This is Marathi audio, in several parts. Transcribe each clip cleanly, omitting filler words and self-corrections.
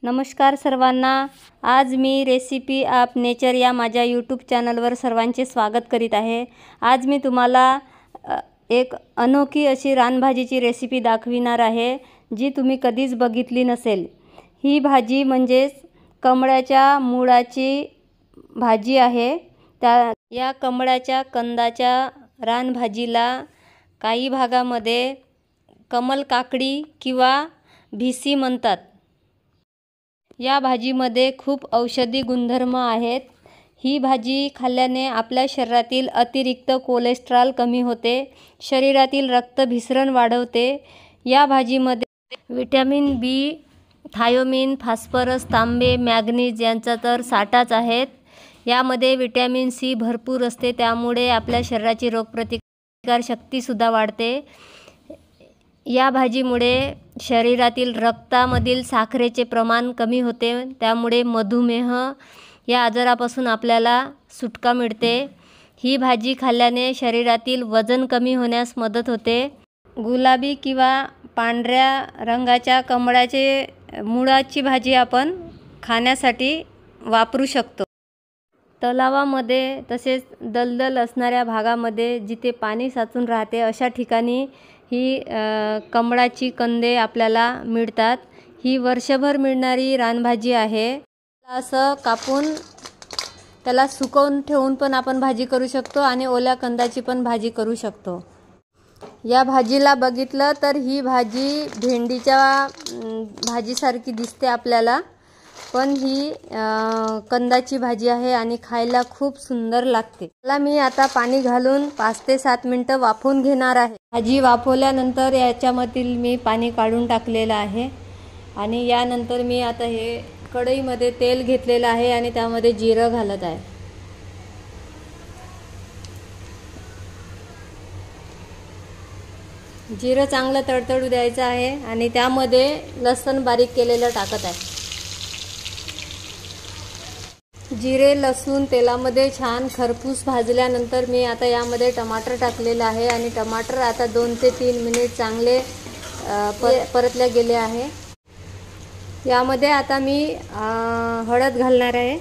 नमस्कार सर्वांना। आज मी रेसिपी ऑफ नेचर या माझ्या यूट्यूब चॅनलवर सर्वांचे स्वागत करीत आहे। आज मी तुम्हाला एक अनोखी अशी रानभाजीची रेसिपी दाखविणार आहे, जी तुम्ही कधीच बघितली नसेल। ही भाजी म्हणजे कमळाच्या मुळाची भाजी आहे। या कमळाच्या कंदाच्या रानभाजीला काही भागामध्ये कमल काकडी किंवा भिसी म्हणतात। या भाजीमध्ये खूप औषधी गुणधर्म आहेत। ही भाजी खाल्ल्याने आपल्या शरीरातील अतिरिक्त कोलेस्ट्रॉल कमी होते, शरीरातील रक्तभिसरण वाढवते। या भाजीमध्ये विटॅमिन बी, थायोमिन, फॉस्फरस, तांबे, मॅग्नीज यांचा तर साठाच आहेत। यामध्ये विटॅमिन सी भरपूर असते, त्यामुळे आपल्या शरीराची रोगप्रतिकार शक्ती सुद्धा वाढते। या भाजीमुळे शरीरातील रक्तामधील साखरेचे प्रमाण कमी होते, त्यामुळे मधुमेह या आजारापासून आपल्याला सुटका मिळते। ही भाजी खाल्ल्याने शरीरातील वजन कमी होण्यास मदत होते। गुलाबी किंवा पांढऱ्या रंगाच्या कमळाचे मुळाची भाजी आपण खाण्यासाठी वापरू शकतो। तलावामध्ये तसेच दलदल असणाऱ्या भागामध्ये जिथे पाणी साचून राहते, अशा ठिकाणी ही कमळाची कंदे आपल्याला मिळतात। ही वर्षभर मिळणारी रानभाजी आहे। असं कापून त्याला सुकवून ठेवून पण आपण भाजी करू शकतो आणि ओल्या कंदाची पण भाजी करू शकतो। या भाजीला बघितलं तर ही भाजी भेंडीच्या भाजीसारखी दिसते आपल्याला, पण ही कंदाची भाजी आहे आणि खायला खूप सुंदर लागते। त्याला मी आता पाणी घालून 5 ते 7 मिनिटं वाफवून घेणार आहे। भाजी वाफवल्यानंतर याच्यामधील मी पाणी काढून टाकलेलं आहे आणि यानंतर मी आता हे कढईमध्ये तेल घेतलेलं आहे आणि त्यामध्ये जिरं घालत आहे। जिरं चांगलं तडतडू द्यायचं आहे आणि त्यामध्ये लसूण बारीक केलेलं टाकत आहे। जिरे लसूण तेलामध्ये छान खरपूस भाजल्यानंतर मी आता यामध्ये टमाटर टाकलेलं आहे आणि टमाटर आता 2 ते 3 मिनिट चांगले परतले गेले आहे। यामध्ये आता मी हळद घालणार आहे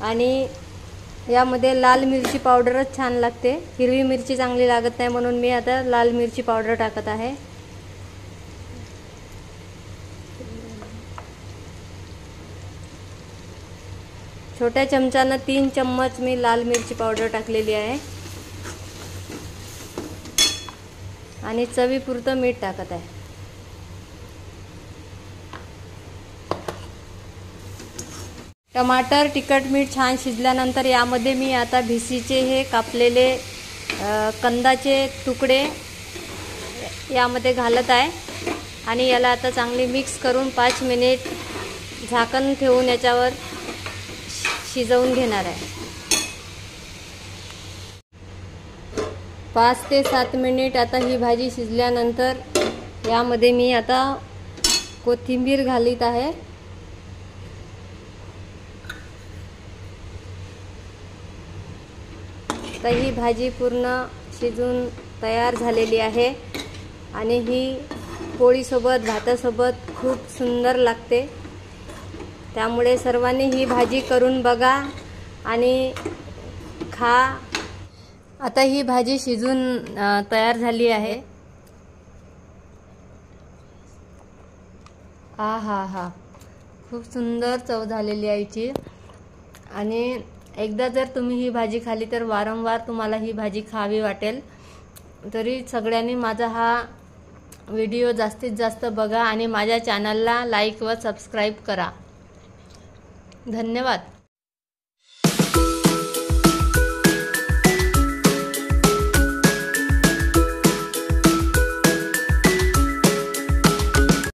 आणि यामध्ये लाल मिरची पावडरच छान लागते, हिरवी मिरची चांगली लागत नाही, म्हणून मी आता लाल मिरची पावडर टाकत आहे। छोट्या चमच्याने 3 चम्मच मी लाल मिरची पावडर टाकलेली आहे आणि चवीपुरतं मीठ टाकत आहे। टमाटर, तिखट, मीठ छान शिजल्यानंतर यामध्ये मी आता भिसीचे हे कापलेले कंदाचे तुकडे यामध्ये घालत आहे आणि याला आता चांगली मिक्स करून 5 मिनिट झाकण ठेवून याच्यावर शिजवून घेणार आहे। 5 ते 7 मिनिट आता ही भाजी शिजल्यानंतर यामध्ये मी आता कोथिंबीर घालीत आहे। तर ही भाजी पूर्ण शिजून तयार झालेली आहे आणि ही पोळीसोबत भातासोबत खूप सुंदर लागते। त्यामुळे सर्वांनी ही भाजी करून बघा आणि खा। आता ही भाजी शिजून तयार झाली आहे। हा खूप सुंदर चव झालेली आहे हिची आणि एकदा जर तुम्ही ही भाजी खाली तर वारंवार तुम्हाला ही भाजी खावी वाटेल। तरी सगळ्यांनी माझा हा व्हिडिओ जास्तीत जास्त बघा आणि माझ्या चॅनलला लाईक व सबस्क्राईब करा। धन्यवाद।